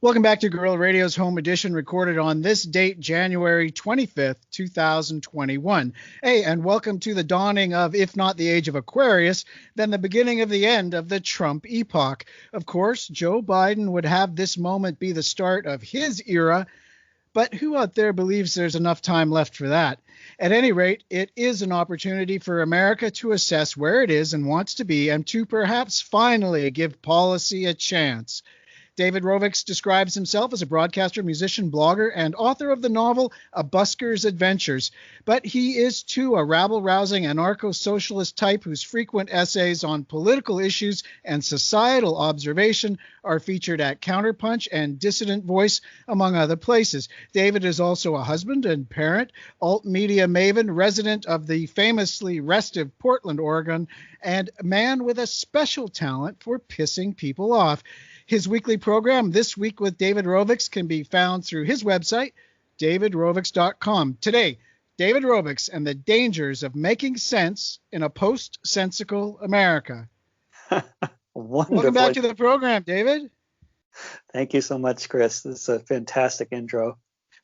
Welcome back to Guerrilla Radio's Home Edition, recorded on this date, January 25th, 2021. Hey, and welcome to the dawning of, if not the age of Aquarius, then the beginning of the end of the Trump epoch. Of course, Joe Biden would have this moment be the start of his era, but who out there believes there's enough time left for that? At any rate, it is an opportunity for America to assess where it is and wants to be, and to perhaps finally give policy a chance. David Rovics describes himself as a broadcaster, musician, blogger, and author of the novel A Busker's Adventures. But he is, too, a rabble-rousing anarcho-socialist type whose frequent essays on political issues and societal observation are featured at Counterpunch and Dissident Voice, among other places. David is also a husband and parent, alt-media maven, resident of the famously restive Portland, Oregon, and a man with a special talent for pissing people off. His weekly program, This Week with David Rovics, can be found through his website, davidrovics.com. Today, David Rovics and the dangers of making sense in a post-sensical America. Wonderful. Welcome back to the program, David. Thank you so much, Chris. This is a fantastic intro.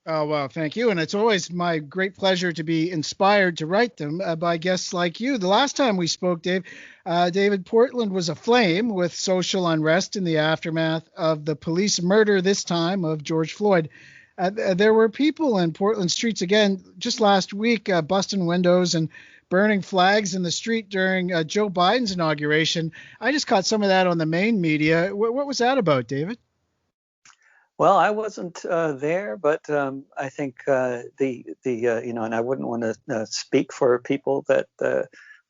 Oh, well, thank you. And it's always my great pleasure to be inspired to write them by guests like you. The last time we spoke, David, Portland was aflame with social unrest in the aftermath of the police murder, this time of George Floyd. There were people in Portland streets again just last week busting windows and burning flags in the street during Joe Biden's inauguration. I just caught some of that on the main media. What was that about, David? Well, I wasn't there, but I think and I wouldn't want to speak for people that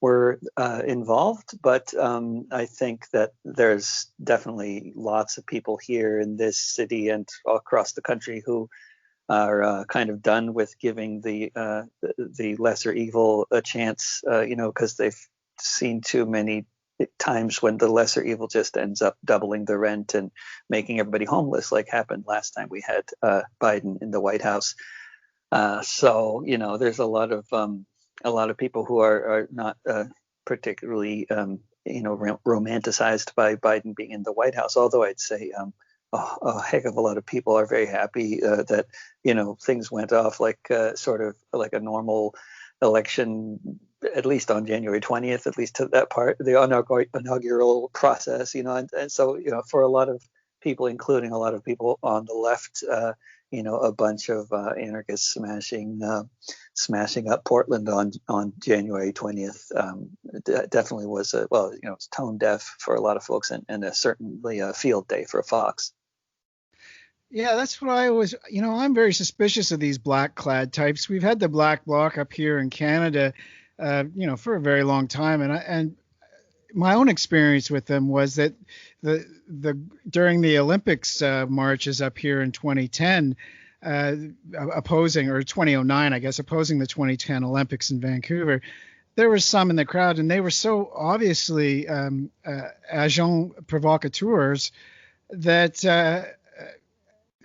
were involved, but I think that there's definitely lots of people here in this city and across the country who are kind of done with giving the lesser evil a chance, because they've seen too many times when the lesser evil just ends up doubling the rent and making everybody homeless, like happened last time we had Biden in the White House. So there's a lot of people who are not particularly romanticized by Biden being in the White House. Although I'd say a heck of a lot of people are very happy that things went off like sort of like a normal election, at least on January 20th, at least to that part, the inaugural process, and so, for a lot of people, including a lot of people on the left, a bunch of anarchists smashing up Portland on January 20th definitely was it's tone deaf for a lot of folks, and certainly a field day for Fox. Yeah, that's what I always, I'm very suspicious of these black clad types. We've had the Black Bloc up here in Canada, for a very long time. And my own experience with them was that during the Olympics marches up here in 2010, opposing, or 2009, I guess, opposing the 2010 Olympics in Vancouver, there was some in the crowd, and they were so obviously agents provocateurs that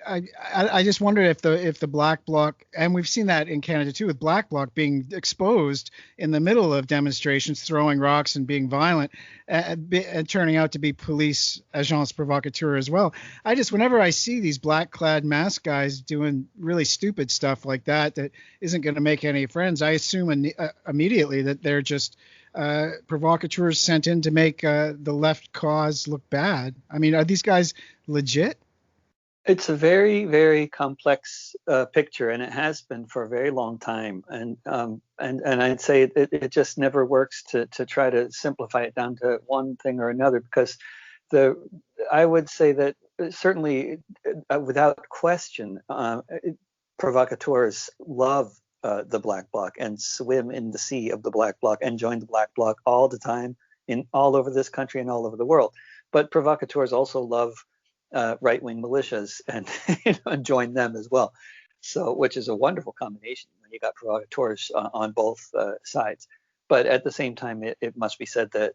I just wondered if the Black Bloc, and we've seen that in Canada too, with Black Bloc being exposed in the middle of demonstrations, throwing rocks and being violent, and turning out to be police agents provocateurs as well. Whenever I see these black clad masked guys doing really stupid stuff like that isn't going to make any friends, I assume immediately that they're just provocateurs sent in to make the left cause look bad. I mean, are these guys legit? It's a very, very complex picture, and it has been for a very long time. And I'd say it just never works to try to simplify it down to one thing or another, because I would say that certainly, without question, provocateurs love the Black Bloc and swim in the sea of the Black Bloc and join the Black Bloc all the time, all over this country and all over the world. But provocateurs also love right-wing militias and join them as well. So, which is a wonderful combination when you got provocateurs on both sides. But at the same time, it must be said that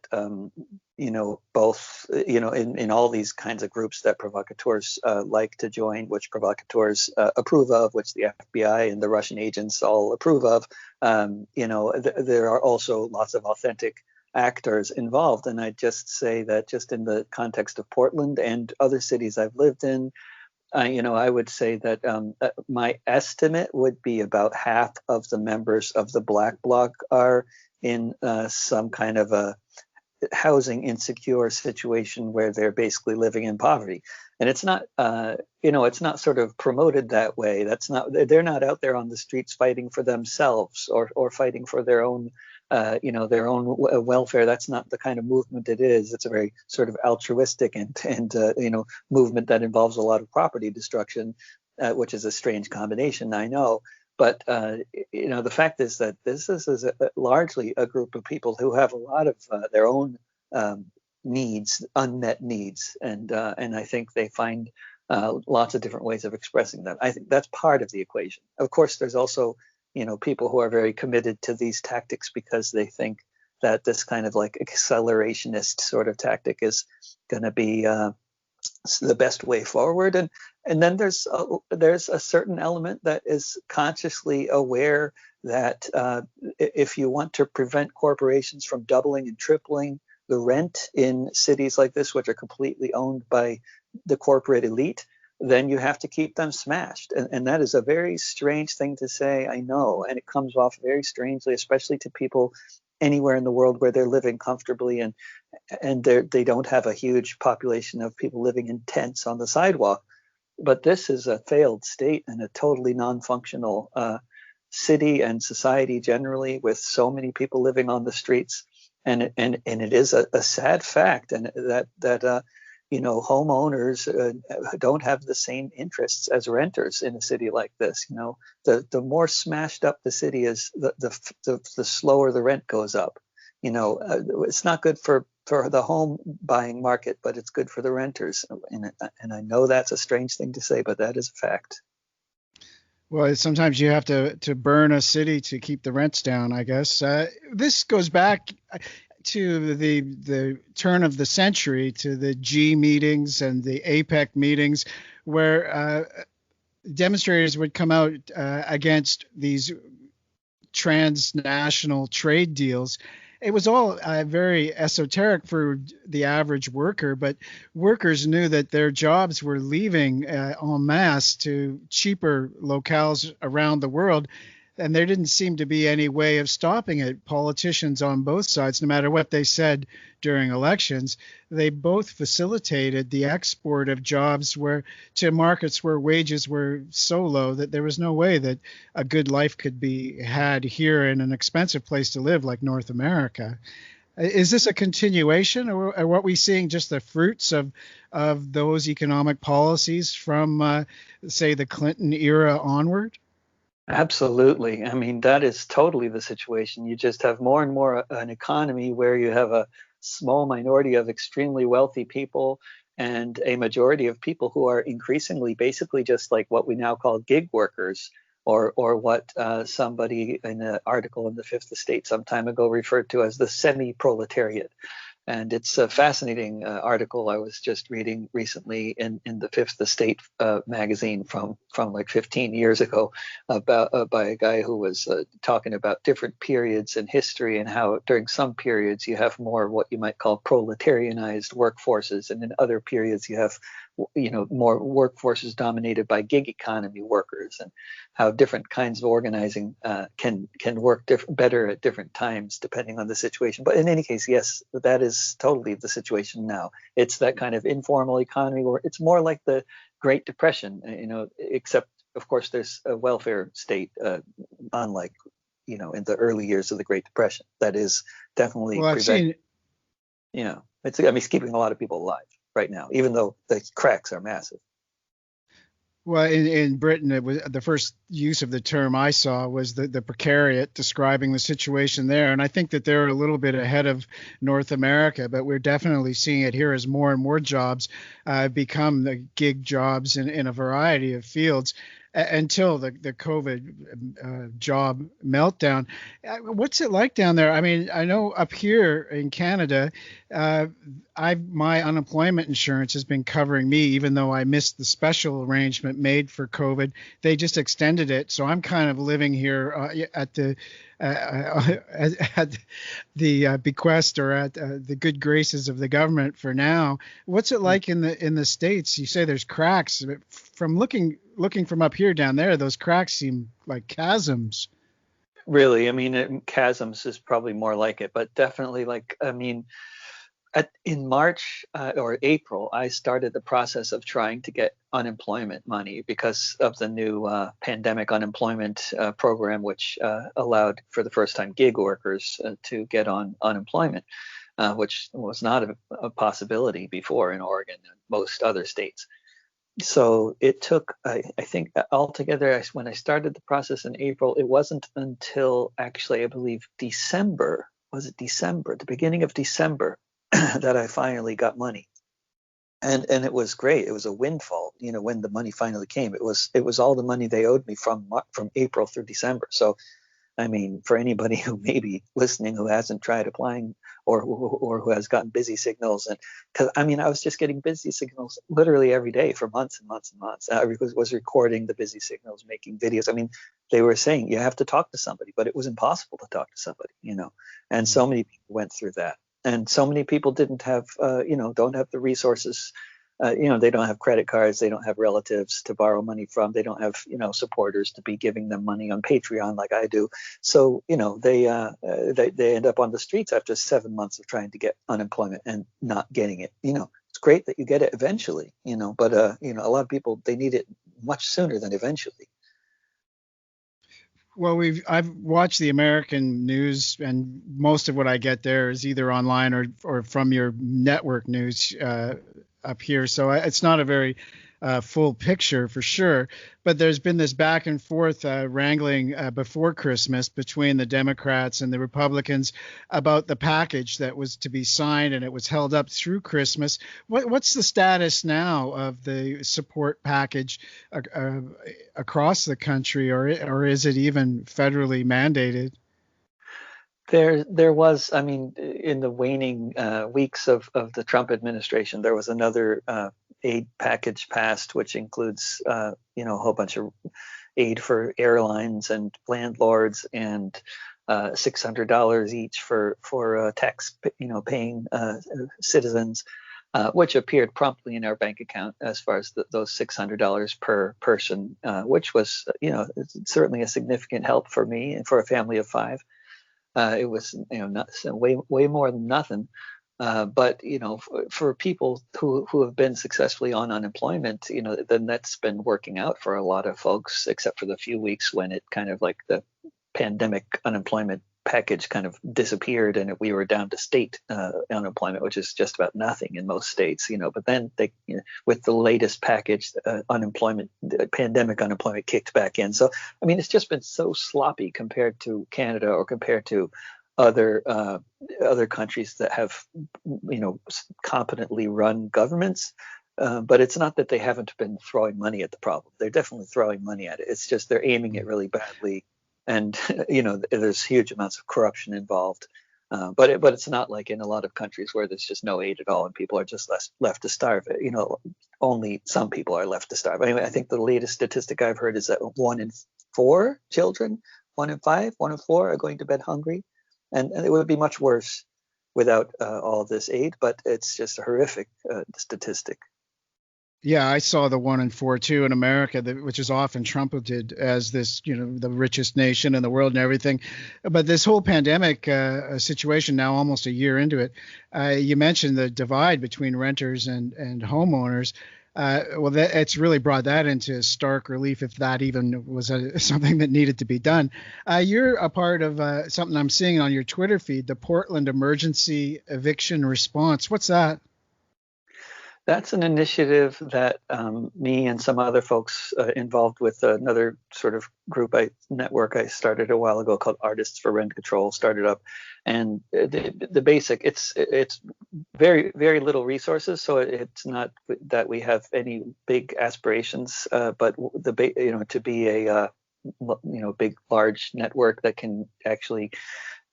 both in all these kinds of groups that provocateurs like to join, which provocateurs approve of, which the FBI and the Russian agents all approve of, there are also lots of authentic actors involved. And I just say that just in the context of Portland and other cities I've lived in, I would say that my estimate would be about half of the members of the Black Bloc are in some kind of a housing insecure situation where they're basically living in poverty. And it's not, it's not sort of promoted that way. They're not out there on the streets fighting for themselves or fighting for their own, their own welfare. That's not the kind of movement it is. It's a very sort of altruistic and movement that involves a lot of property destruction, which is a strange combination, I know. But the fact is that this is largely a group of people who have a lot of their own needs, unmet needs, and I think they find lots of different ways of expressing them. I think that's part of the equation. Of course, there's also people who are very committed to these tactics because they think that this kind of like accelerationist sort of tactic is going to be the best way forward, and then there's a certain element that is consciously aware that if you want to prevent corporations from doubling and tripling the rent in cities like this, which are completely owned by the corporate elite, then you have to keep them smashed. And that is a very strange thing to say, I know, and it comes off very strangely, especially to people anywhere in the world where they're living comfortably and they don't have a huge population of people living in tents on the sidewalk. But this is a failed state and a totally non-functional city and society generally, with so many people living on the streets. And it is a sad fact, and that homeowners don't have the same interests as renters in a city like this. The more smashed up the city is, the slower the rent goes up. It's not good for the home buying market, but it's good for the renters. And I know that's a strange thing to say, but that is a fact. Well, sometimes you have to burn a city to keep the rents down, I guess. This goes back to the turn of the century, to the G meetings and the APEC meetings, where demonstrators would come out against these transnational trade deals. It was all very esoteric for the average worker, but workers knew that their jobs were leaving en masse to cheaper locales around the world, and there didn't seem to be any way of stopping it. Politicians on both sides, no matter what they said during elections, they both facilitated the export of jobs to markets where wages were so low that there was no way that a good life could be had here in an expensive place to live like North America. Is this a continuation, or are what we seeing just the fruits of those economic policies from, say, the Clinton era onward? Absolutely. I mean, that is totally the situation. You just have more and more an economy where you have a small minority of extremely wealthy people and a majority of people who are increasingly basically just like what we now call gig workers, or what somebody in an article in the Fifth Estate some time ago referred to as the semi-proletariat. And it's a fascinating article I was just reading recently in the Fifth Estate magazine from like 15 years ago, about by a guy who was talking about different periods in history and how during some periods you have more what you might call proletarianized workforces, and in other periods you have more workforces dominated by gig economy workers, and how different kinds of organizing can work better at different times depending on the situation. But in any case, yes, that is totally the situation now. It's that kind of informal economy where it's more like the Great Depression, except of course there's a welfare state, unlike in the early years of the Great Depression. That is definitely it's keeping a lot of people alive right now, even though the cracks are massive. Well, in Britain, it was the first use of the term I saw was the precariat, describing the situation there. And I think that they're a little bit ahead of North America, but we're definitely seeing it here as more and more jobs become the gig jobs in a variety of fields until the COVID job meltdown. What's it like down there? I mean, I know up here in Canada, my unemployment insurance has been covering me, even though I missed the special arrangement made for COVID. They just extended it, so I'm kind of living here at the at the bequest or at the good graces of the government for now. What's it like in the States? You say there's cracks. From looking from up here down there, those cracks seem like chasms. Really, I mean, chasms is probably more like it, but definitely like, I mean, in March or April, I started the process of trying to get unemployment money because of the new pandemic unemployment program, which allowed for the first time gig workers to get on unemployment, which was not a possibility before in Oregon and most other states. So it took, I think altogether, when I started the process in April, it wasn't until actually, I believe, December, was it December, the beginning of December, that I finally got money. And it was great. It was a windfall, when the money finally came. It was all the money they owed me from April through December. So I mean, for anybody who may be listening who hasn't tried applying or who has gotten busy signals, and because I mean, I was just getting busy signals literally every day for months and months and months. I was recording the busy signals, making videos. I mean, they were saying you have to talk to somebody, but it was impossible to talk to somebody, And so many people went through that, and so many people didn't have, don't have the resources. They don't have credit cards, they don't have relatives to borrow money from, they don't have, supporters to be giving them money on Patreon like I do. So, they end up on the streets after 7 months of trying to get unemployment and not getting it. It's great that you get it eventually, but a lot of people, they need it much sooner than eventually. Well, I've watched the American news, and most of what I get there is either online or from your network news up here. So it's not a very full picture for sure. But there's been this back and forth wrangling before Christmas between the Democrats and the Republicans about the package that was to be signed, and it was held up through Christmas. What's the status now of the support package across the country, or is it even federally mandated? There was, I mean, in the waning weeks of the Trump administration, there was another aid package passed, which includes, a whole bunch of aid for airlines and landlords, and $600 each for tax, paying citizens, which appeared promptly in our bank account as far as those $600 per person, which was, certainly a significant help for me and for a family of five. It was, not way more than nothing. But for people who have been successfully on unemployment, then that's been working out for a lot of folks, except for the few weeks when it kind of like the pandemic unemployment package kind of disappeared and we were down to state unemployment, which is just about nothing in most states, But then they, with the latest package, pandemic unemployment kicked back in. So I mean, it's just been so sloppy compared to Canada or compared to other countries that have, competently run governments. But it's not that they haven't been throwing money at the problem. They're definitely throwing money at it. It's just they're aiming it really badly. And, there's huge amounts of corruption involved. But it's not like in a lot of countries where there's just no aid at all and people are just left to starve. Only some people are left to starve. Anyway, I think the latest statistic I've heard is that 1 in 4 children, 1 in 5, 1 in 4 are going to bed hungry. And it would be much worse without all this aid, but it's just a horrific statistic. Yeah, I saw the 1 in 4 too in America, which is often trumpeted as this, the richest nation in the world and everything. But this whole pandemic situation now, almost a year into it, you mentioned the divide between renters and homeowners. It's really brought that into stark relief, if that even was something that needed to be done. You're a part of something I'm seeing on your Twitter feed, the Portland Emergency Eviction Response. What's that? That's an initiative that me and some other folks involved with another sort of network I started a while ago called Artists for Rent Control started up. And the basic, it's very, very little resources. So it's not that we have any big aspirations, but to be a big, large network that can actually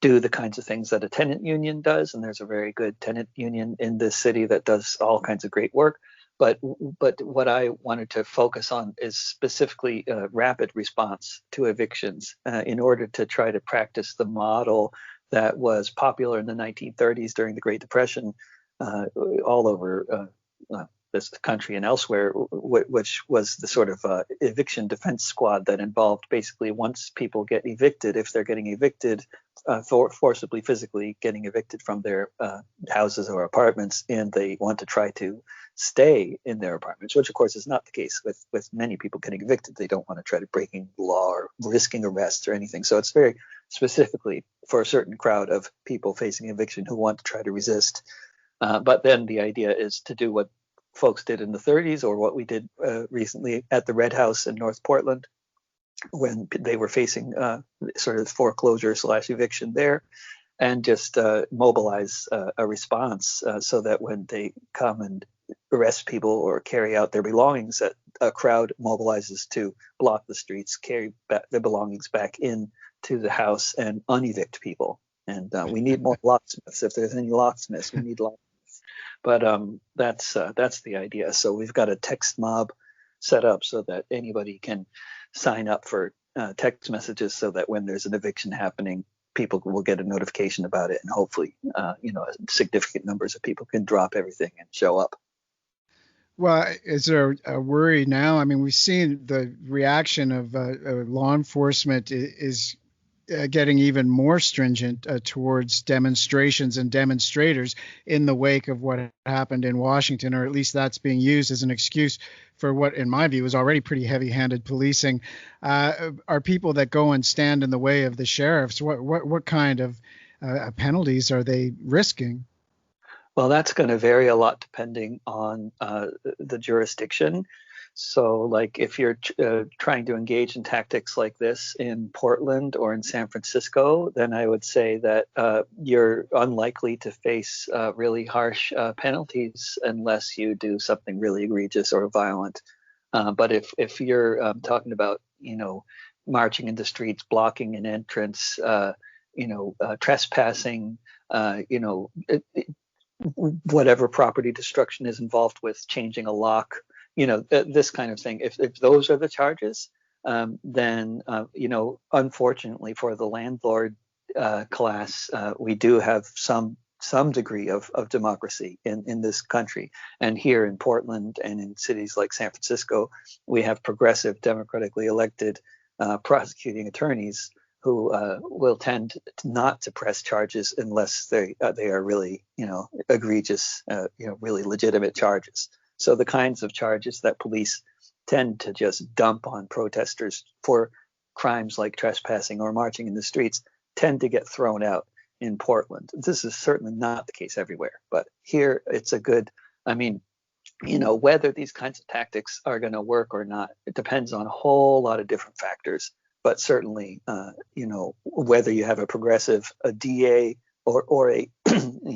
do the kinds of things that a tenant union does. And there's a very good tenant union in this city that does all kinds of great work. but what I wanted to focus on is specifically rapid response to evictions in order to try to practice the model that was popular in the 1930s during the Great Depression all over this country and elsewhere, which was the sort of eviction defense squad that involved basically once people get evicted, if they're getting evicted, forcibly physically getting evicted from their houses or apartments, and they want to try to stay in their apartments, which of course is not the case with many people getting evicted. They don't want to try to breaking law or risking arrest or anything. So it's very specifically for a certain crowd of people facing eviction who want to try to resist. But then the idea is to do what folks did in the 30s, or what we did recently at the Red House in North Portland when they were facing sort of foreclosure / eviction there, and just mobilize a response so that when they come and arrest people or carry out their belongings, that a crowd mobilizes to block the streets, carry back their belongings back in to the house, and unevict people. And we need more locksmiths. If there's any locksmiths, we need locksmiths. But that's the idea. So we've got a text mob set up so that anybody can sign up for text messages, so that when there's an eviction happening, people will get a notification about it, and hopefully, significant numbers of people can drop everything and show up. Well, is there a worry now? I mean, we've seen the reaction of law enforcement is getting even more stringent towards demonstrations and demonstrators in the wake of what happened in Washington, or at least that's being used as an excuse for what, in my view, is already pretty heavy-handed policing. Are people that go and stand in the way of the sheriffs, what kind of penalties are they risking? Well, that's going to vary a lot depending on the jurisdiction. So, like, if you're trying to engage in tactics like this in Portland or in San Francisco, then I would say that you're unlikely to face really harsh penalties unless you do something really egregious or violent. But if you're talking about, marching in the streets, blocking an entrance, trespassing, whatever property destruction is involved with, changing a lock, this kind of thing. If those are the charges, then, unfortunately for the landlord class, we do have some degree of democracy in this country. And here in Portland and in cities like San Francisco, we have progressive, democratically elected prosecuting attorneys who will tend not to press charges unless they are really, egregious, really legitimate charges. So the kinds of charges that police tend to just dump on protesters for crimes like trespassing or marching in the streets tend to get thrown out in Portland. This is certainly not the case everywhere, but here it's a good, whether these kinds of tactics are going to work or not, it depends on a whole lot of different factors. But certainly, whether you have a progressive, a DA, or a,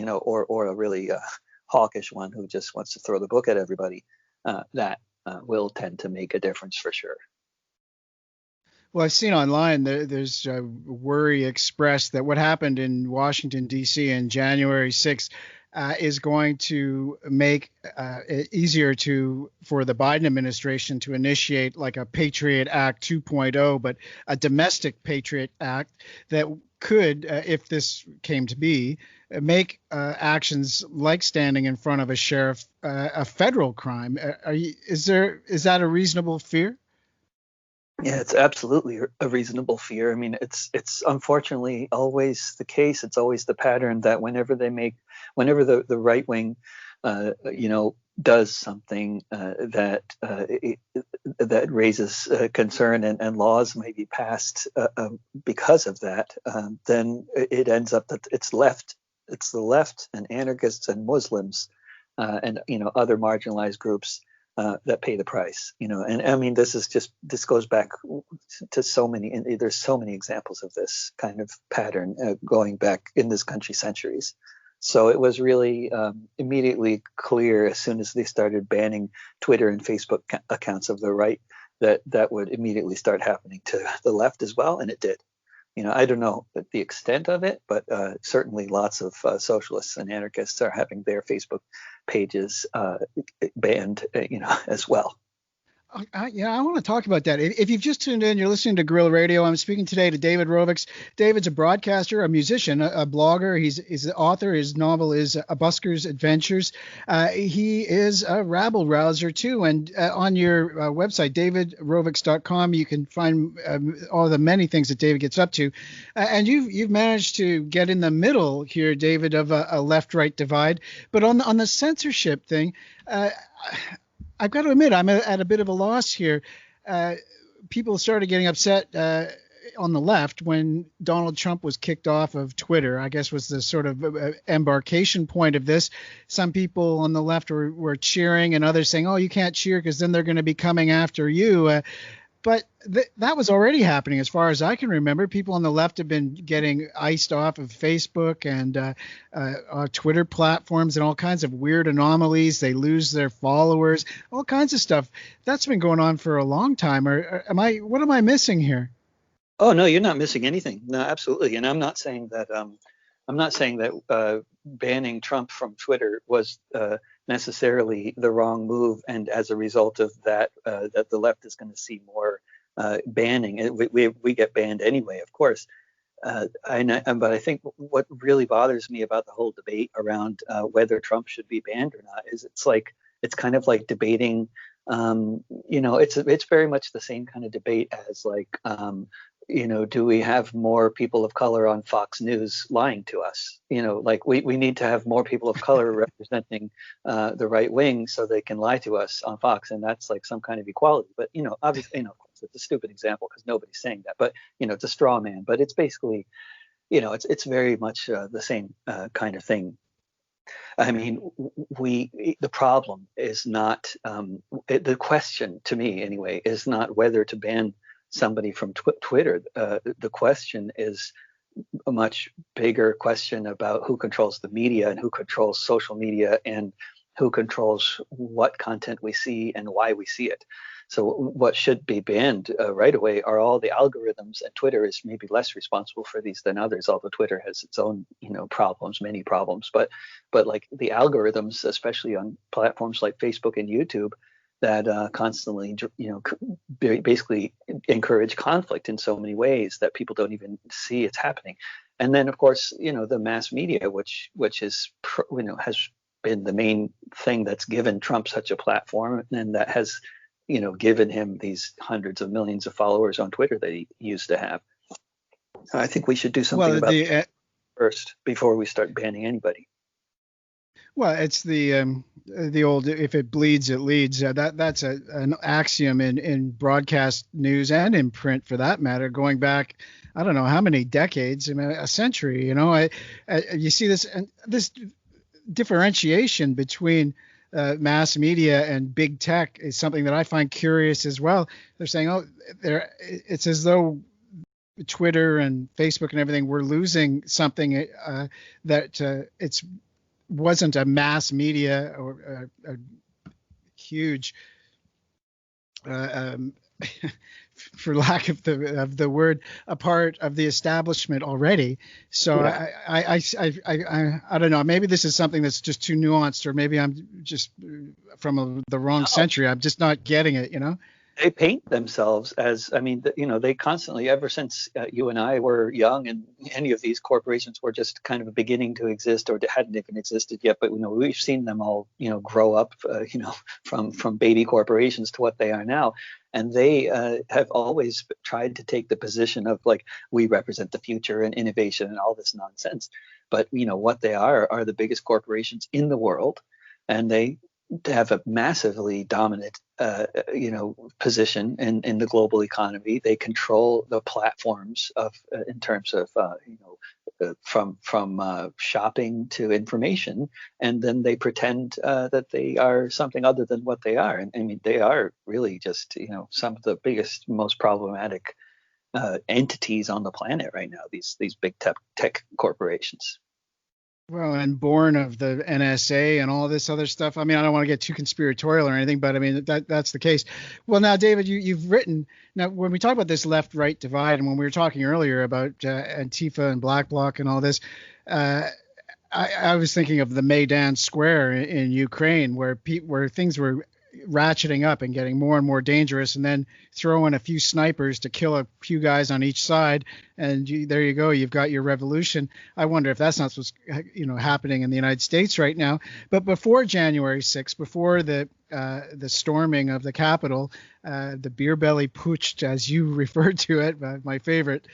or a really hawkish one who just wants to throw the book at everybody, that will tend to make a difference for sure. Well, I've seen online there's worry expressed that what happened in Washington, D.C. on January 6th is going to make it easier for the Biden administration to initiate like a Patriot Act 2.0, but a domestic Patriot Act that could, if this came to be, make actions like standing in front of a sheriff a federal crime. Is that a reasonable fear? Yeah, it's absolutely a reasonable fear. I mean, it's unfortunately always the case. It's always the pattern that whenever the right wing, does something that raises concern and laws may be passed because of that, then it ends up that it's the left and anarchists and Muslims and other marginalized groups that pay the price, and I mean, this goes back to so many, and there's so many examples of this kind of pattern going back in this country centuries. So it was really immediately clear as soon as they started banning Twitter and Facebook accounts of the right that would immediately start happening to the left as well, and it did. I don't know the extent of it, but certainly lots of socialists and anarchists are having their Facebook pages banned, as well. I want to talk about that. If you've just tuned in, you're listening to Guerrilla Radio. I'm speaking today to David Rovics. David's a broadcaster, a musician, a blogger. He's an author. His novel is A Busker's Adventures. He is a rabble rouser, too. And on your website, davidrovics.com, you can find all the many things that David gets up to. And you've managed to get in the middle here, David, of a left-right divide. But on the censorship thing, I've got to admit, I'm at a bit of a loss here. People started getting upset on the left when Donald Trump was kicked off of Twitter, I guess was the sort of embarkation point of this. Some people on the left were cheering and others saying, oh, you can't cheer because then they're going to be coming after you. But that was already happening as far as I can remember. People on the left have been getting iced off of Facebook and Twitter platforms and all kinds of weird anomalies. They lose their followers, all kinds of stuff. That's been going on for a long time. What am I missing here? Oh, no, you're not missing anything. No, absolutely. And I'm not saying that banning Trump from Twitter was necessarily the wrong move, and as a result of that, that the left is going to see more banning. We get banned anyway, of course. But I think what really bothers me about the whole debate around whether Trump should be banned or not is it's kind of like debating. It's very much the same kind of debate as like. Do we have more people of color on Fox News lying to us? Like we need to have more people of color representing the right wing so they can lie to us on Fox. And that's like some kind of equality. But, obviously, of course, it's a stupid example because nobody's saying that. But, it's a straw man. But it's basically, it's very much the same kind of thing. I mean, the problem is not the question to me anyway is not whether to ban somebody from Twitter. The question is a much bigger question about who controls the media and who controls social media and who controls what content we see and why we see it. So what should be banned right away are all the algorithms, and Twitter is maybe less responsible for these than others, although Twitter has its own, problems, many problems. But like the algorithms, especially on platforms like Facebook and YouTube, that constantly, basically encourage conflict in so many ways that people don't even see it's happening. And then, of course, the mass media, which is, has been the main thing that's given Trump such a platform, and that has, given him these hundreds of millions of followers on Twitter that he used to have. I think we should do something about that first before we start banning anybody. Well, it's the old "if it bleeds, it leads." That's an axiom in broadcast news and in print, for that matter, going back I don't know how many decades, a century. You see this differentiation between mass media and big tech is something that I find curious as well. They're saying, it's as though Twitter and Facebook and everything were losing something that it's wasn't a mass media or a huge, for lack of the word, a part of the establishment already. So yeah. I don't know. Maybe this is something that's just too nuanced, or maybe I'm just from the wrong century. I'm just not getting it. They paint themselves as, they constantly, ever since you and I were young, and any of these corporations were just kind of beginning to exist or hadn't even existed yet. But, we've seen them all, grow up, from baby corporations to what they are now. And they have always tried to take the position of like, we represent the future and innovation and all this nonsense. But, what they are the biggest corporations in the world. And they have a massively dominant, position in the global economy. They control the platforms in terms of, from shopping to information, and then they pretend that they are something other than what they are. And they are really just, some of the biggest, most problematic entities on the planet right now. These big tech corporations. Well, and born of the NSA and all this other stuff. I don't want to get too conspiratorial or anything, but that's the case. Well, now, David, you've written, now when we talk about this left-right divide, and when we were talking earlier about Antifa and Black Bloc and all this, I I was thinking of the Maidan Square in Ukraine, where things were ratcheting up and getting more and more dangerous, and then throw in a few snipers to kill a few guys on each side, and there you go, you've got your revolution. I wonder if that's not what's happening in the United States right now. But before January 6th, before the storming of the Capitol, the beer belly putsch, as you referred to it, my favorite.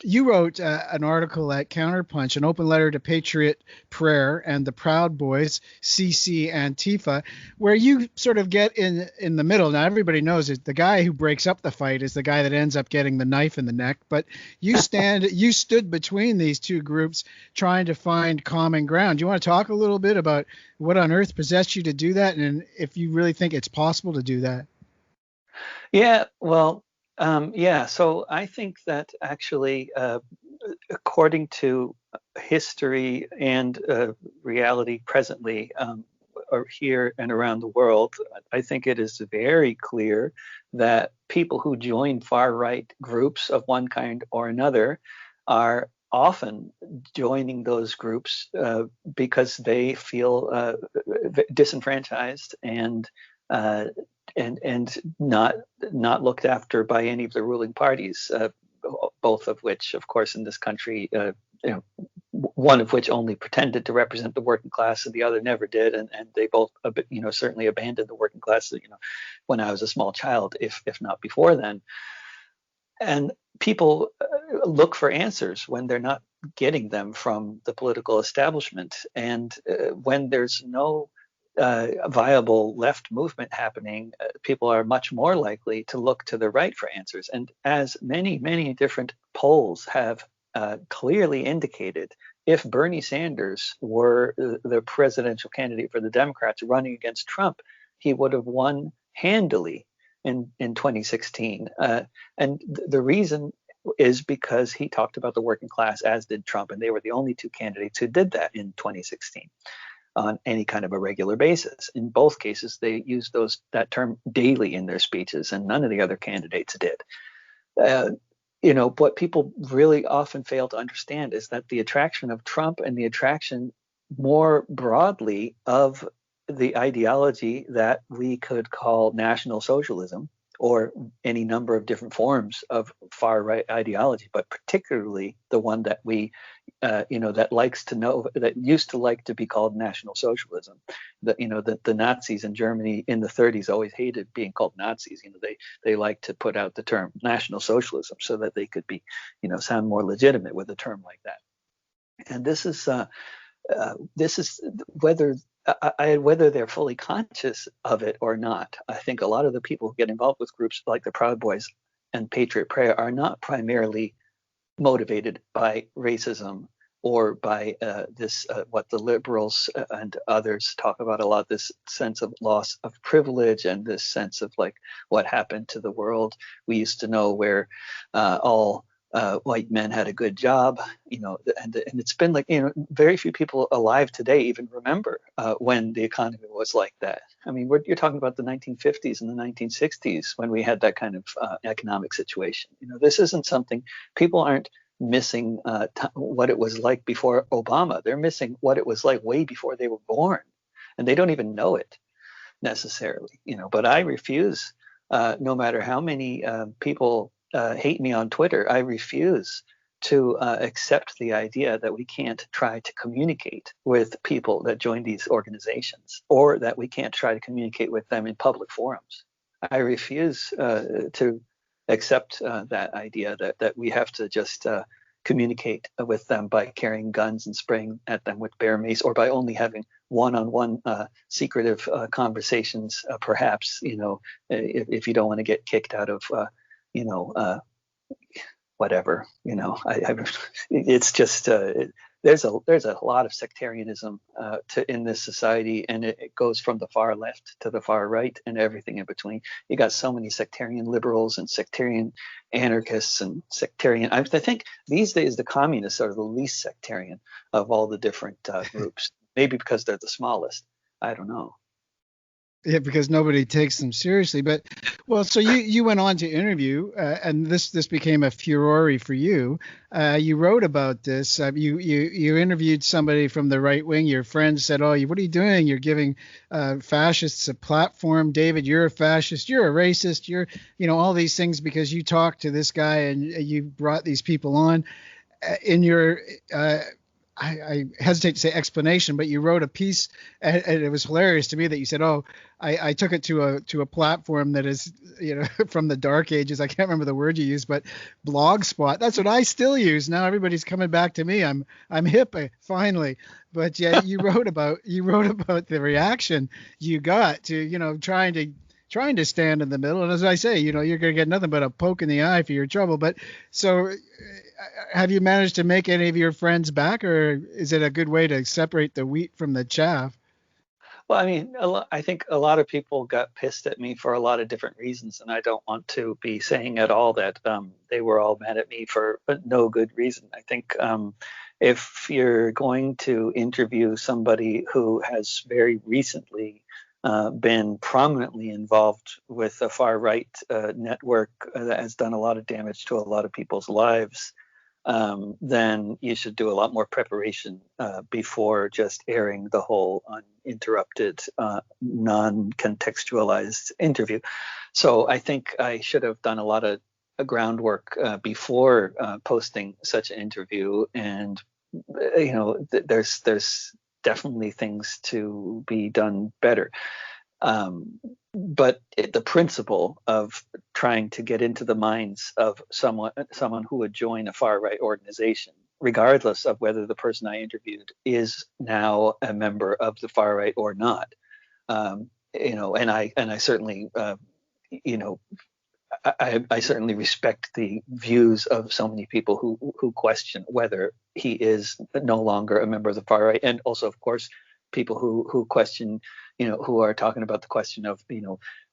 You wrote an article at Counterpunch, an open letter to Patriot Prayer and the Proud Boys, CC Antifa, where you sort of get in the middle. Now, everybody knows that the guy who breaks up the fight is the guy that ends up getting the knife in the neck. But you stood between these two groups trying to find common ground. Do you want to talk a little bit about what on earth possessed you to do that, and if you really think it's possible to do that? Yeah, well, yeah. So I think that actually, according to history and reality presently, or here and around the world, I think it is very clear that people who join far right groups of one kind or another are often joining those groups because they feel disenfranchised and not looked after by any of the ruling parties, both of which, of course, in this country, one of which only pretended to represent the working class and the other never did, and they both, certainly abandoned the working class, when I was a small child, if not before then. And people look for answers when they're not getting them from the political establishment, and when there's no viable left movement happening, people are much more likely to look to the right for answers. And as many, many different polls have clearly indicated, if Bernie Sanders were the presidential candidate for the Democrats running against Trump, he would have won handily in 2016. And the reason is because he talked about the working class, as did Trump, and they were the only two candidates who did that in 2016. On any kind of a regular basis. In both cases, they used that term daily in their speeches, and none of the other candidates did. What people really often fail to understand is that the attraction of Trump and the attraction more broadly of the ideology that we could call National Socialism, or any number of different forms of far right ideology, but particularly the one that that used to like to be called National Socialism. The Nazis in Germany in the 30s always hated being called Nazis. They like to put out the term National Socialism so that they could be, sound more legitimate with a term like that. And this is whether they're fully conscious of it or not. I think a lot of the people who get involved with groups like the Proud Boys and Patriot Prayer are not primarily motivated by racism or by what the liberals and others talk about a lot, this sense of loss of privilege and this sense of like what happened to the world. We used to know where all white men had a good job, and it's been like, very few people alive today even remember when the economy was like that. I mean, you're talking about the 1950s and the 1960s when we had that kind of economic situation. This isn't something people aren't missing what it was like before Obama. They're missing what it was like way before they were born, and they don't even know it necessarily. But I refuse, no matter how many people hate me on Twitter, I refuse to accept the idea that we can't try to communicate with people that join these organizations, or that we can't try to communicate with them in public forums. I refuse to accept that idea that we have to just communicate with them by carrying guns and spraying at them with bear mace, or by only having one-on-one secretive conversations, perhaps, if you don't want to get kicked out of whatever, it's just there's a lot of sectarianism in this society, and it goes from the far left to the far right and everything in between. You got so many sectarian liberals and sectarian anarchists and sectarian. I think these days the communists are the least sectarian of all the different groups. Maybe because they're the smallest. I don't know. Yeah, because nobody takes them seriously. But well, so you went on to interview, and this became a furore for you. You wrote about this. You interviewed somebody from the right wing. Your friend said, "Oh, what are you doing? You're giving fascists a platform, David. You're a fascist. You're a racist. You're all these things because you talked to this guy and you brought these people on." In your I hesitate to say explanation, but you wrote a piece, and it was hilarious to me that you said, "Oh, I took it to a platform that is, from the dark ages. I can't remember the word you used, but Blogspot. That's what I still use now. Everybody's coming back to me. I'm hip finally. But yeah, you wrote about the reaction you got to trying to stand in the middle. And as I say, you're going to get nothing but a poke in the eye for your trouble. But so have you managed to make any of your friends back, or is it a good way to separate the wheat from the chaff? Well, I mean, I think a lot of people got pissed at me for a lot of different reasons, and I don't want to be saying at all that they were all mad at me for no good reason. I think if you're going to interview somebody who has very recently been prominently involved with a far right network that has done a lot of damage to a lot of people's lives, then you should do a lot more preparation before just airing the whole uninterrupted, non-contextualized interview. So I think I should have done a lot of groundwork before posting such an interview, and there's definitely things to be done better. But the principle of trying to get into the minds of someone who would join a far right organization, regardless of whether the person I interviewed is now a member of the far right or not, and I certainly, you know, I certainly respect the views of so many people who question whether he is no longer a member of the far right, and also, of course, people who question, who are talking about the question of,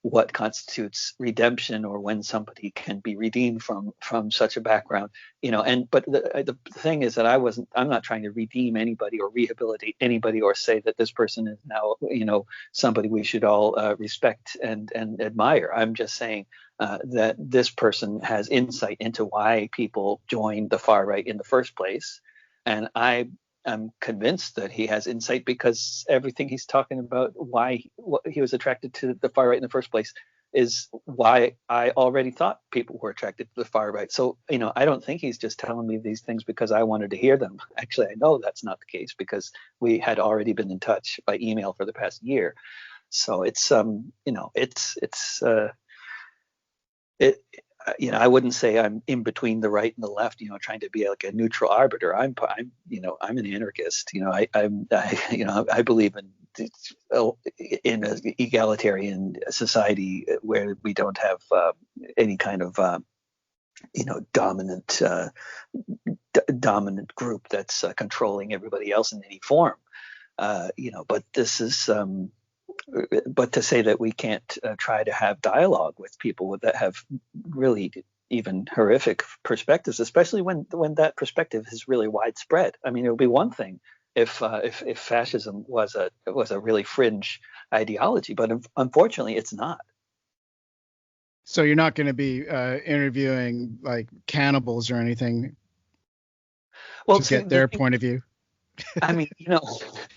what constitutes redemption, or when somebody can be redeemed from such a background, but the thing is that I'm not trying to redeem anybody or rehabilitate anybody or say that this person is now, somebody we should all respect and admire. I'm just saying that this person has insight into why people join the far right in the first place, and I'm convinced that he has insight because everything he's talking about, why he was attracted to the far right in the first place, is why I already thought people were attracted to the far right. So, I don't think he's just telling me these things because I wanted to hear them. Actually, I know that's not the case because we had already been in touch by email for the past year. So it's, it I wouldn't say I'm in between the right and the left, trying to be like a neutral arbiter. I'm an anarchist. I believe in an egalitarian society where we don't have any kind of dominant dominant group that's controlling everybody else in any form. But this is but to say that we can't try to have dialogue with people that have really even horrific perspectives, especially when that perspective is really widespread. I mean, it would be one thing if fascism was a really fringe ideology, but unfortunately, it's not. So you're not going to be interviewing like cannibals or anything Well, to get their point of view. I mean,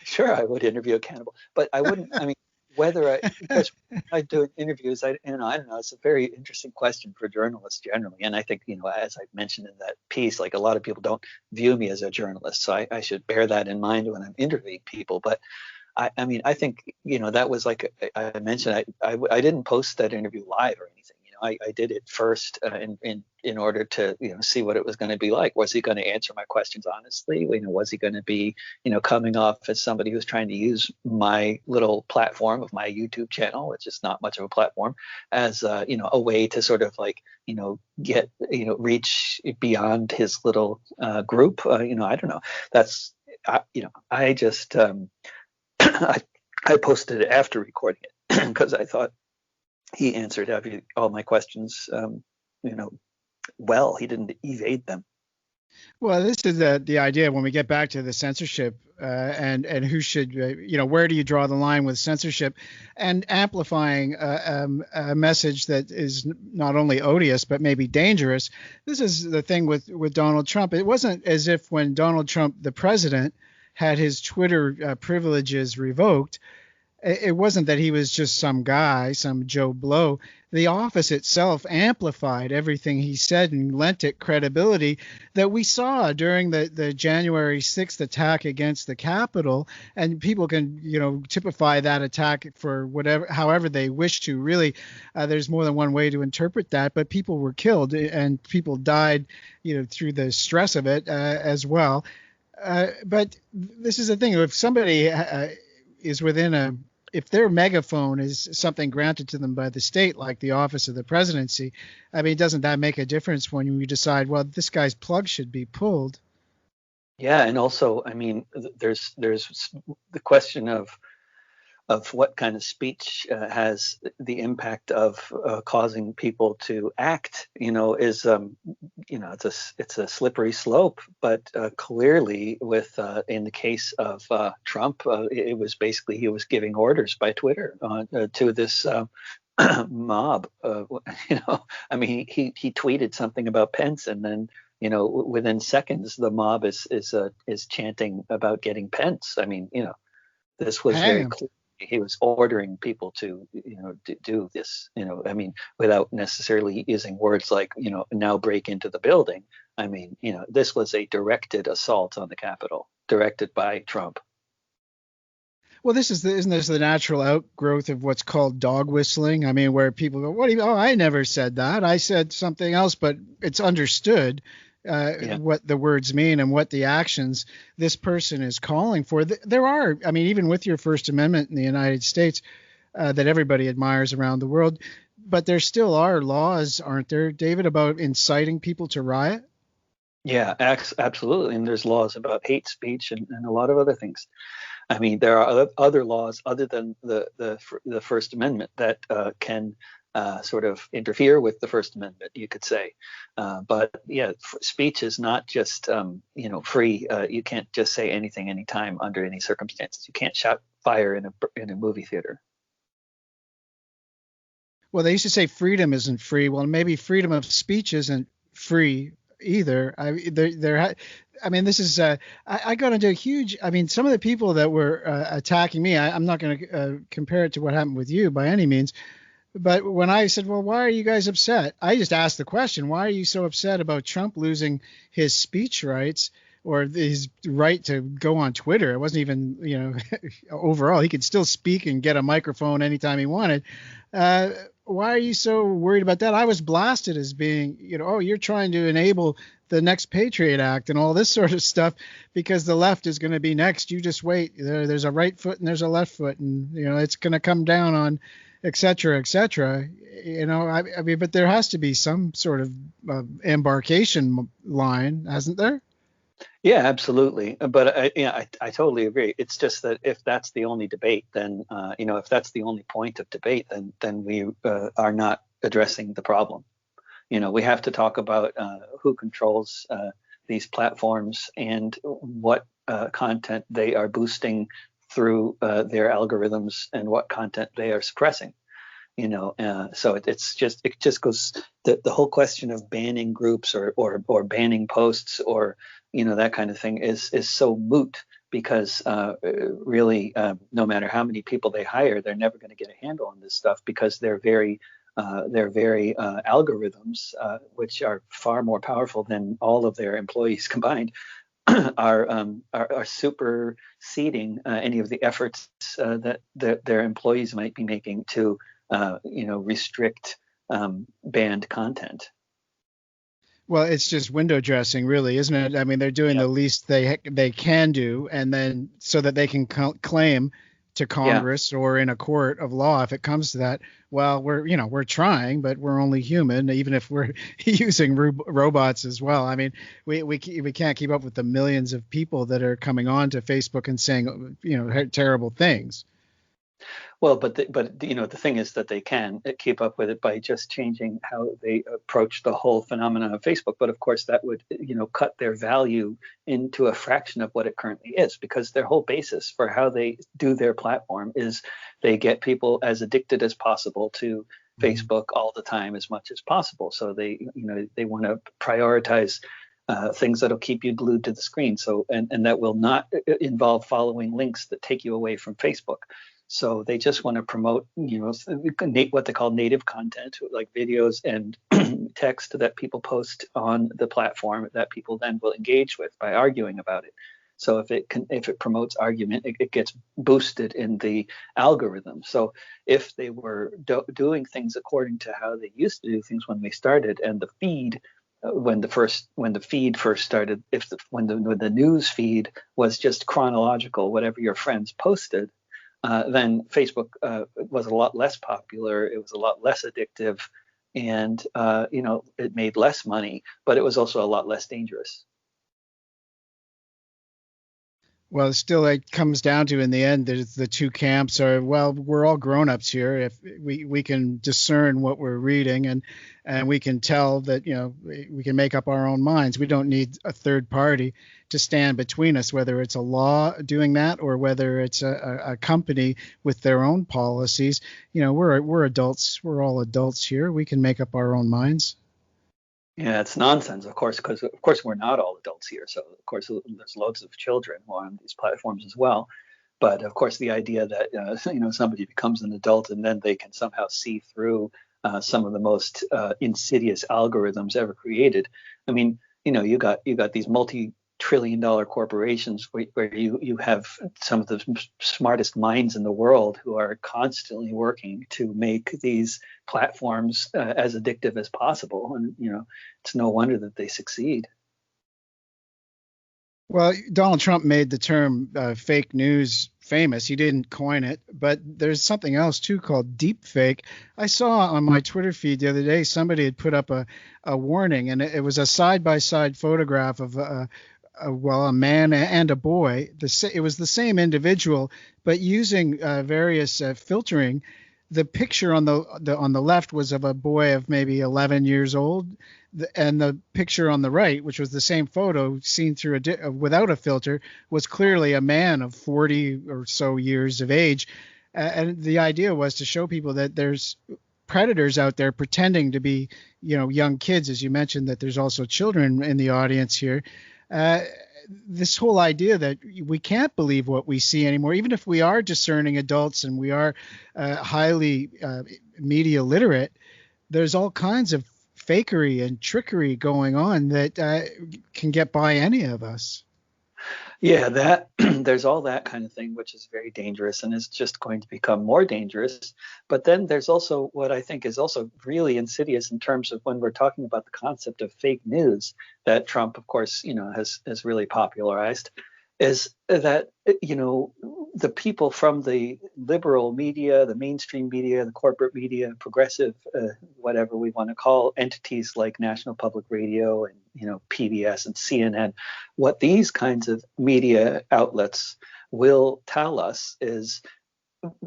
sure, I would interview a cannibal, but I wouldn't. I mean, because I do interviews, I don't know. It's a very interesting question for journalists generally, and I think, as I mentioned in that piece, like a lot of people don't view me as a journalist, so I should bear that in mind when I'm interviewing people. But I mean, I think, that was like I mentioned, I didn't post that interview live or anything. I did it first in order to, see what it was going to be like. Was he going to answer my questions honestly? Was he going to be, coming off as somebody who's trying to use my little platform of my YouTube channel, which is not much of a platform, as a way to sort of like, get, reach beyond his little group. I don't know. That's I just I posted it after recording it because I thought he answered all my questions, well. He didn't evade them. Well, this is the idea when we get back to the censorship and who should, where do you draw the line with censorship and amplifying a message that is not only odious but maybe dangerous. This is the thing with Donald Trump. It wasn't as if when Donald Trump, the president, had his Twitter privileges revoked, it wasn't that he was just some guy, some Joe Blow. The office itself amplified everything he said and lent it credibility that we saw during the January 6th attack against the Capitol. And people can, typify that attack for however they wish to. Really, there's more than one way to interpret that. But people were killed and people died, through the stress of it as well. But this is the thing. If somebody is if their megaphone is something granted to them by the state, like the office of the presidency, I mean, doesn't that make a difference when you decide, well, this guy's plug should be pulled? Yeah, and also, I mean, there's the question of what kind of speech has the impact of causing people to act. Is it's a slippery slope. But clearly, in the case of Trump, it was basically he was giving orders by Twitter to this mob. I mean, he tweeted something about Pence, and then within seconds the mob is chanting about getting Pence. I mean, this was very clear. He was ordering people to do this, I mean, without necessarily using words like, now break into the building. I mean, this was a directed assault on the Capitol, directed by Trump. Well, isn't this the natural outgrowth of what's called dog whistling? I mean, where people go, what do you, oh, I never said that. I said something else, but it's understood what the words mean and what the actions this person is calling for. There are, I mean, even with your First Amendment in the United States that everybody admires around the world, but there still are laws, aren't there, David, about inciting people to riot? Yeah, absolutely. And there's laws about hate speech and a lot of other things. I mean, there are other laws other than the First Amendment that can sort of interfere with the First Amendment, you could say. But yeah, speech is not just free. You can't just say anything anytime under any circumstances. You can't shout fire in a movie theater. Well, they used to say freedom isn't free. Well, maybe freedom of speech isn't free either. I mean, this is I got into a huge. I mean, some of the people that were attacking me. I'm not going to compare it to what happened with you by any means. But when I said, well, why are you guys upset? I just asked the question, why are you so upset about Trump losing his speech rights or his right to go on Twitter? It wasn't even, overall, he could still speak and get a microphone anytime he wanted. Why are you so worried about that? I was blasted as being, oh, you're trying to enable the next Patriot Act and all this sort of stuff because the left is going to be next. You just wait. There's a right foot and there's a left foot, and, it's going to come down on et cetera, et cetera. I mean, but there has to be some sort of embarkation line, hasn't there? Yeah, absolutely. But I totally agree. It's just that if that's the only debate, then if that's the only point of debate, then we are not addressing the problem. We have to talk about who controls these platforms and what content they are boosting through their algorithms and what content they are suppressing. So it just goes the whole question of banning groups or banning posts or that kind of thing is so moot because really no matter how many people they hire, they're never going to get a handle on this stuff because they're very algorithms, which are far more powerful than all of their employees combined, are superseding any of the efforts that their employees might be making to restrict banned content. Well, it's just window dressing, really, isn't it? I mean, they're doing the least they can do, and then so that they can claim to Congress or in a court of law, if it comes to that, well, we're trying, but we're only human, even if we're using robots as well. I mean, we can't keep up with the millions of people that are coming on to Facebook and saying, terrible things. Well, but you know, the thing is that they can keep up with it by just changing how they approach the whole phenomenon of Facebook. But of course, that would, you know, cut their value into a fraction of what it currently is, because their whole basis for how they do their platform is they get people as addicted as possible to Facebook all the time, as much as possible. So they, you know, they want to prioritize things that'll keep you glued to the screen. So, and that will not involve following links that take you away from Facebook. So they just want to promote, you know, what they call native content, like videos and text that people post on the platform that people then will engage with by arguing about it. So if it promotes argument, it gets boosted in the algorithm. So if they were doing things according to how they used to do things when they started, and the feed when the feed first started, when the news feed was just chronological, whatever your friends posted, then Facebook was a lot less popular. It was a lot less addictive, and you know, it made less money, but it was also a lot less dangerous. Well, still, it comes down to, in the end, there's the two camps are, well, we're all grown-ups here. If we can discern what we're reading, and we can tell that, you know, we can make up our own minds. We don't need a third party to stand between us, whether it's a law doing that or whether it's a company with their own policies. You know, we're adults. We're all adults here. We can make up our own minds. Yeah, it's nonsense, of course, because of course we're not all adults here. So of course there's loads of children who are on these platforms as well. But of course the idea that you know, somebody becomes an adult and then they can somehow see through some of the most insidious algorithms ever created. I mean, you know, you got these multi-trillion-dollar corporations where you have some of the smartest minds in the world who are constantly working to make these platforms as addictive as possible, and you know, it's no wonder that they succeed. Well, Donald Trump made the term fake news famous. He didn't coin it, but there's something else too called deepfake. I saw on my Twitter feed the other day somebody had put up a warning, and it was a side-by-side photograph of a man and a boy. It was the same individual, but using various filtering. The picture on the left was of a boy of maybe 11 years old, and the picture on the right, which was the same photo seen through without a filter, was clearly a man of 40 or so years of age. And the idea was to show people that there's predators out there pretending to be, you know, young kids. As you mentioned, that there's also children in the audience here. This whole idea that we can't believe what we see anymore, even if we are discerning adults and we are highly media literate, there's all kinds of fakery and trickery going on that can get by any of us. Yeah, that there's all that kind of thing, which is very dangerous and is just going to become more dangerous. But then there's also what I think is also really insidious in terms of when we're talking about the concept of fake news that Trump, of course, you know, has really popularized, is that, you know, the people from the liberal media, the mainstream media, the corporate media, progressive, whatever we want to call entities like National Public Radio and, you know, PBS and CNN, what these kinds of media outlets will tell us is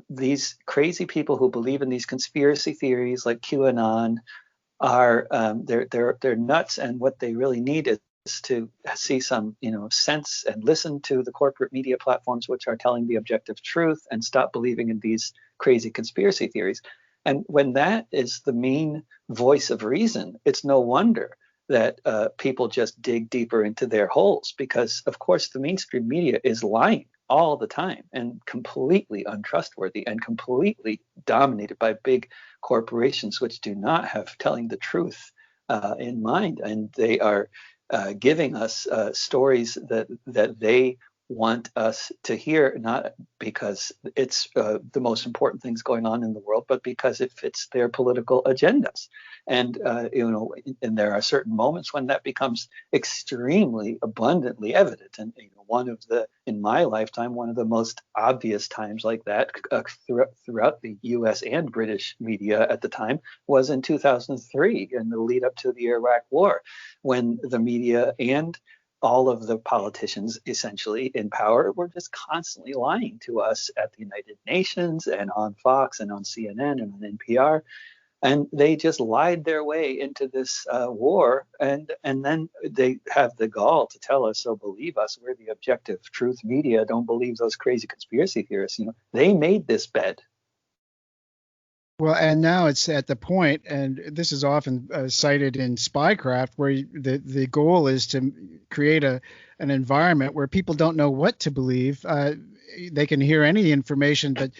these crazy people who believe in these conspiracy theories like QAnon are they're nuts, and what they really need is to see some, you know, sense and listen to the corporate media platforms which are telling the objective truth and stop believing in these crazy conspiracy theories. And when that is the main voice of reason, it's no wonder that people just dig deeper into their holes, because of course the mainstream media is lying all the time and completely untrustworthy and completely dominated by big corporations which do not have telling the truth in mind, and they are giving us stories that they want us to hear, not because it's the most important things going on in the world, but because it fits their political agendas. And you know, and there are certain moments when that becomes extremely abundantly evident. And you know, in my lifetime, one of the most obvious times like that throughout the U.S. and British media at the time was in 2003, in the lead up to the Iraq War, when the media and all of the politicians essentially in power were just constantly lying to us at the United Nations and on Fox and on CNN and on NPR. And they just lied their way into this war, and then they have the gall to tell us, so believe us, we're the objective truth media, don't believe those crazy conspiracy theorists. They made this bed. Well, and now it's at the point, and this is often cited in spycraft, where the goal is to create an environment where people don't know what to believe. They can hear any information, but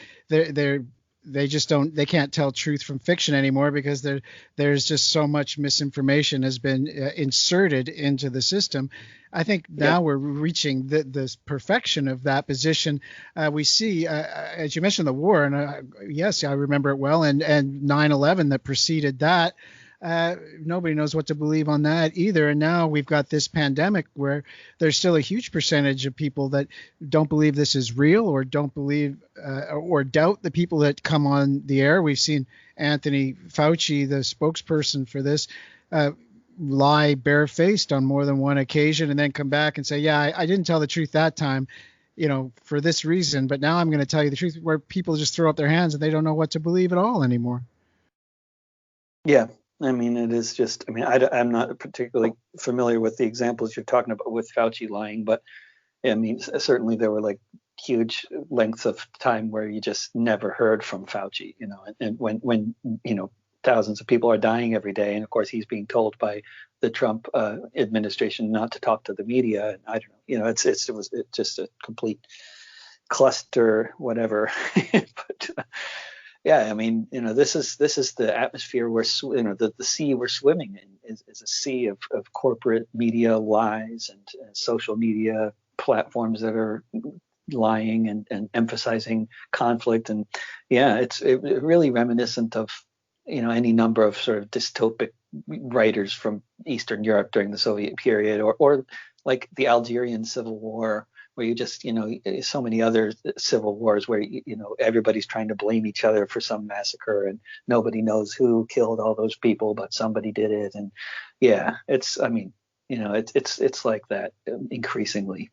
they just don't, they can't tell truth from fiction anymore, because there's just so much misinformation has been inserted into the system. I think now we're reaching the perfection of that position. We see, as you mentioned, the war, and yes, I remember it well, and 9/11 that preceded that. Nobody knows what to believe on that either. And now we've got this pandemic where there's still a huge percentage of people that don't believe this is real, or don't believe or doubt the people that come on the air. We've seen Anthony Fauci, the spokesperson for this, lie barefaced on more than one occasion, and then come back and say, yeah, I didn't tell the truth that time, for this reason, but now I'm going to tell you the truth, where people just throw up their hands and they don't know what to believe at all anymore. Yeah. I mean, it is just, I'm not particularly familiar with the examples you're talking about with Fauci lying, but I mean, certainly there were like huge lengths of time where you just never heard from Fauci, and when thousands of people are dying every day, and of course he's being told by the Trump administration not to talk to the media, and I don't know, it was just a complete cluster, whatever. But yeah, I mean, this is the atmosphere where the sea we're swimming in is a sea of corporate media lies and social media platforms that are lying and emphasizing conflict. And yeah, it's really reminiscent of any number of sort of dystopic writers from Eastern Europe during the Soviet period, or like the Algerian Civil War, where you just, so many other civil wars where, everybody's trying to blame each other for some massacre, and nobody knows who killed all those people, but somebody did it. And yeah, it's like that increasingly.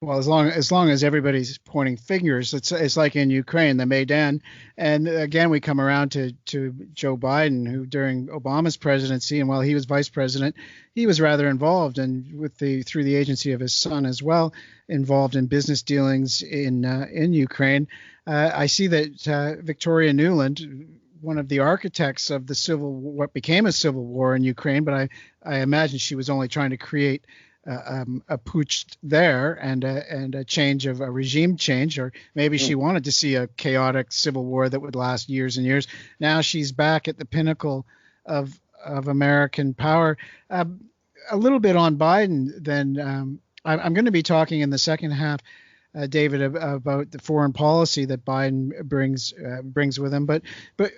Well, as long as everybody's pointing fingers, it's like in Ukraine, the Maidan. And again, we come around to Joe Biden, who during Obama's presidency, and while he was vice president, he was rather involved, and through the agency of his son as well, involved in business dealings in Ukraine. I see that Victoria Nuland, one of the architects of what became a civil war in Ukraine, but I imagine she was only trying to create a putsch there and a change of a regime change, or maybe she wanted to see a chaotic civil war that would last years and years. Now she's back at the pinnacle of American power. A little bit on Biden, then. I'm going to be talking in the second half, David, about the foreign policy that Biden brings with him. But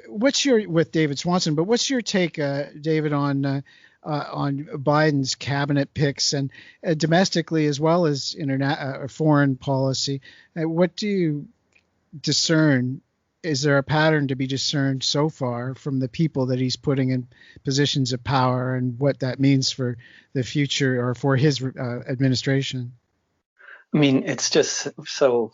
with David Swanson? But what's your take, David, on Biden's cabinet picks, and domestically as well as foreign policy? What do you discern? Is there a pattern to be discerned so far from the people that he's putting in positions of power, and what that means for the future, or for his administration? I mean, it's just so.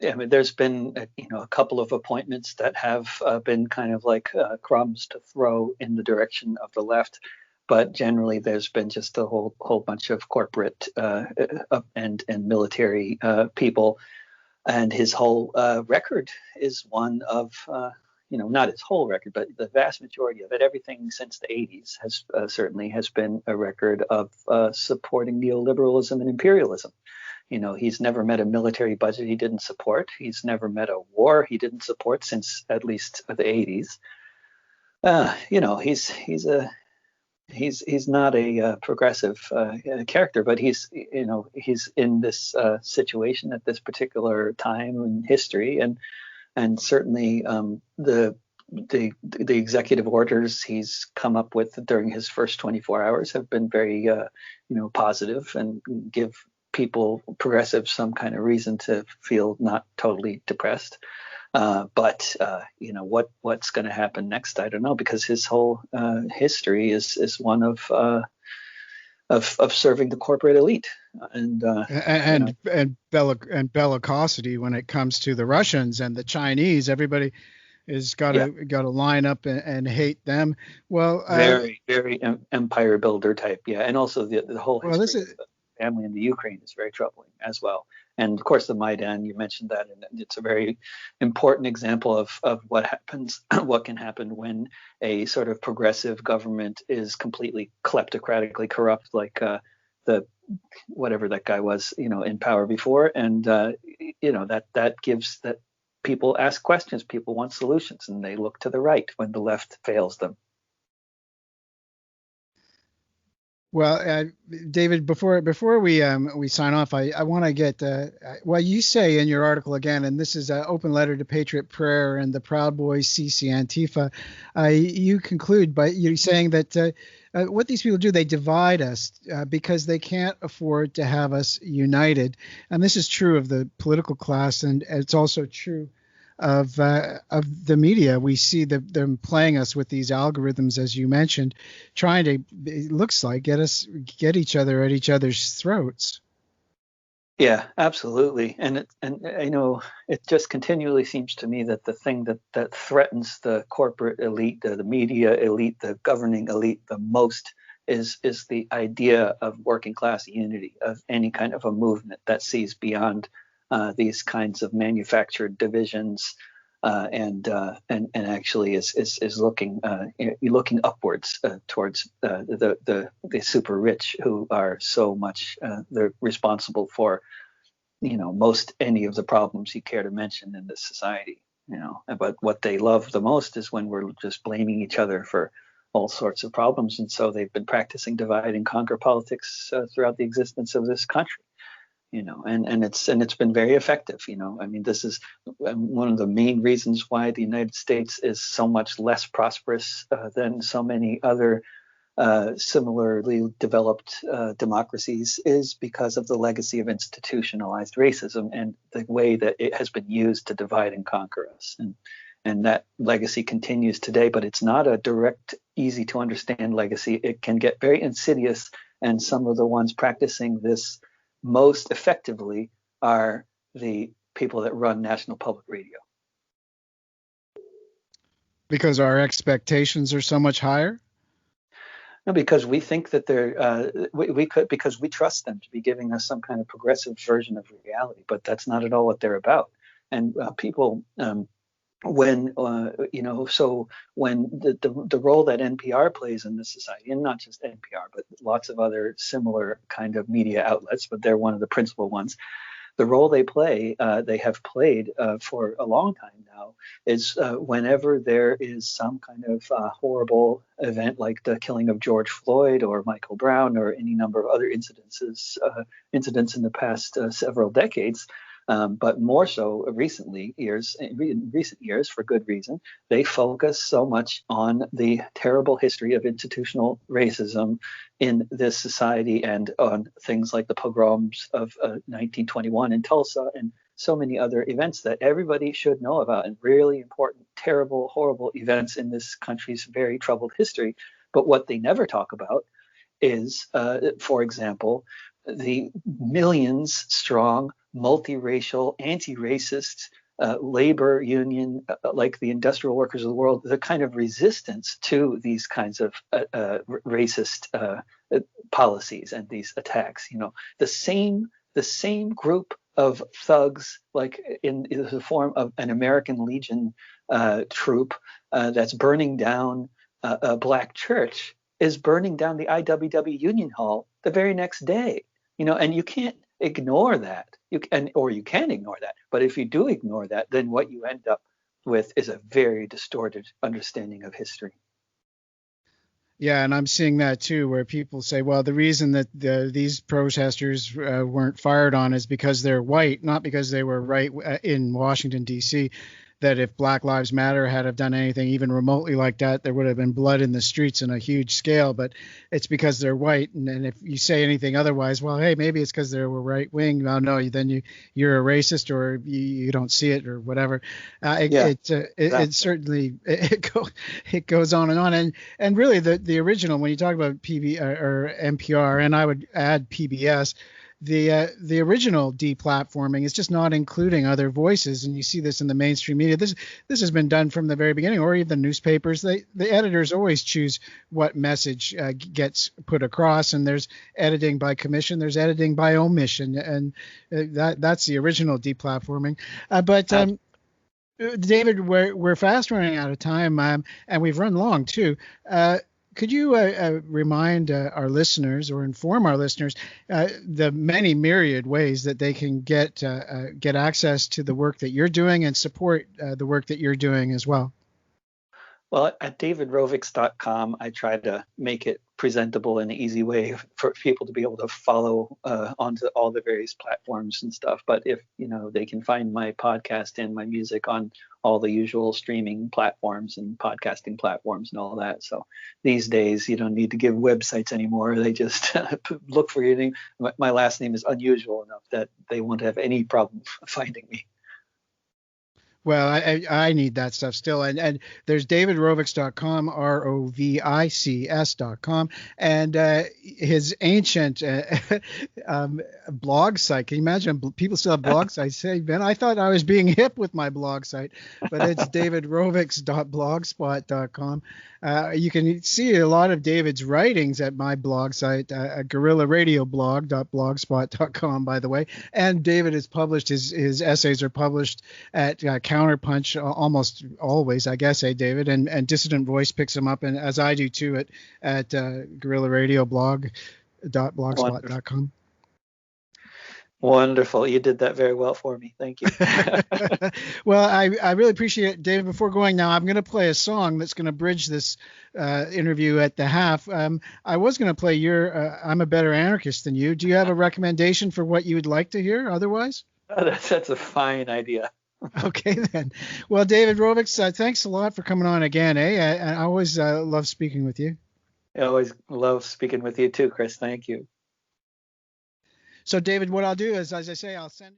I mean, there's been a couple of appointments that have been kind of like crumbs to throw in the direction of the left, but generally there's been just a whole bunch of corporate and military people, and his whole record is one of not his whole record, but the vast majority of it, everything since the 80s has certainly has been a record of supporting neoliberalism and imperialism. He's never met a military budget he didn't support. He's never met a war he didn't support since at least the 80s. He's not a progressive character, but he's in this situation at this particular time in history, and certainly the executive orders he's come up with during his first 24 hours have been very positive, and give people, progressives, some kind of reason to feel not totally depressed. But what's going to happen next, I don't know, because his whole history is one of of serving the corporate elite, and bellicosity when it comes to the Russians and the Chinese. Everybody is got yeah, to line up and hate them. Well, very empire builder type, yeah, and also the whole this history of is the family in the Ukraine is very troubling as well. And of course, the Maidan, you mentioned that, and it's a very important example of what happens, what can happen when a sort of progressive government is completely kleptocratically corrupt, like the whatever that guy was, in power before, and that gives that people ask questions, people want solutions, and they look to the right when the left fails them. Well, David, before we sign off, I want to get well, you say in your article again, and this is an open letter to Patriot Prayer and the Proud Boys, CC Antifa. You conclude by you saying that what these people do, they divide us because they can't afford to have us united, and this is true of the political class, and it's also true of the media. We see them playing us with these algorithms, as you mentioned, trying to, it looks like, get each other at each other's throats. Yeah, absolutely. And it just continually seems to me that the thing that threatens the corporate elite, the media elite, the governing elite the most is the idea of working class unity, of any kind of a movement that sees beyond these kinds of manufactured divisions, and actually is looking upwards towards the super rich, who are so much they're responsible for most any of the problems you care to mention in this society. But what they love the most is when we're just blaming each other for all sorts of problems, and so they've been practicing divide and conquer politics throughout the existence of this country. And it's been very effective. I mean, this is one of the main reasons why the United States is so much less prosperous than so many other similarly developed democracies, is because of the legacy of institutionalized racism and the way that it has been used to divide and conquer us. And that legacy continues today, but it's not a direct, easy to understand legacy. It can get very insidious, and some of the ones practicing this most effectively are the people that run National Public Radio. Because our expectations are so much higher? No, because we think that because we trust them to be giving us some kind of progressive version of reality, but that's not at all what they're about. And people, so when the role that NPR plays in this society, and not just NPR, but lots of other similar kind of media outlets, but they're one of the principal ones. The role they play, they have played for a long time now, is whenever there is some kind of horrible event like the killing of George Floyd or Michael Brown or any number of other incidents in the past several decades. But more so in recent years, for good reason, they focus so much on the terrible history of institutional racism in this society, and on things like the pogroms of 1921 in Tulsa and so many other events that everybody should know about, and really important, terrible, horrible events in this country's very troubled history. But what they never talk about is, for example, the millions strong, multiracial, anti-racist labor union, like the Industrial Workers of the World, the kind of resistance to these kinds of racist policies and these attacks. The same group of thugs, like in the form of an American Legion troop that's burning down a black church, is burning down the IWW Union Hall the very next day. And you can't ignore that. You can ignore that. But if you do ignore that, then what you end up with is a very distorted understanding of history. Yeah, and I'm seeing that too, where people say, well, the reason that these protesters weren't fired on is because they're white, not because they were right in Washington, D.C. that if Black Lives Matter had have done anything even remotely like that, there would have been blood in the streets on a huge scale. But it's because they're white, and if you say anything otherwise, well, hey, maybe it's because they were right wing. Well, no, then you're a racist, or you don't see it, or whatever. It certainly it goes on and on, and really the original, when you talk about PB or NPR, and I would add PBS. The original deplatforming is just not including other voices, and you see this in the mainstream media. This has been done from the very beginning, or even newspapers. The editors always choose what message gets put across, and there's editing by commission, there's editing by omission, and that's the original deplatforming. But David, we're fast running out of time, and we've run long too. Could you remind our listeners, or inform our listeners, the many myriad ways that they can get access to the work that you're doing and support the work that you're doing as well? Well, at davidrovics.com, I try to make it presentable in an easy way for people to be able to follow onto all the various platforms and stuff. But if, they can find my podcast and my music on all the usual streaming platforms and podcasting platforms and all that. So these days, you don't need to give websites anymore. They just look for your name. My last name is unusual enough that they won't have any problem finding me. Well, I need that stuff still. And there's davidrovics.com, ROVICS.com, and his ancient blog site. Can you imagine people still have blog sites? Hey, Ben, I thought I was being hip with my blog site, but it's davidrovics.blogspot.com. You can see a lot of David's writings at my blog site, guerrillaradioblog.blogspot.com, by the way. And David has published, his essays are published at Counterpunch almost always, I guess, David, and Dissident Voice picks them up, and as I do too at guerrillaradioblog.blogspot.com. Wonderful. You did that very well for me. Thank you. Well, I really appreciate it, David. Before going now, I'm going to play a song that's going to bridge this interview at the half. I was going to play your I'm a Better Anarchist Than You. Do you have a recommendation for what you would like to hear otherwise? That's a fine idea. Okay, then. Well, David Rovics, thanks a lot for coming on again. I always love speaking with you. I always love speaking with you too, Chris. Thank you. So, David, what I'll do is, as I say, I'll send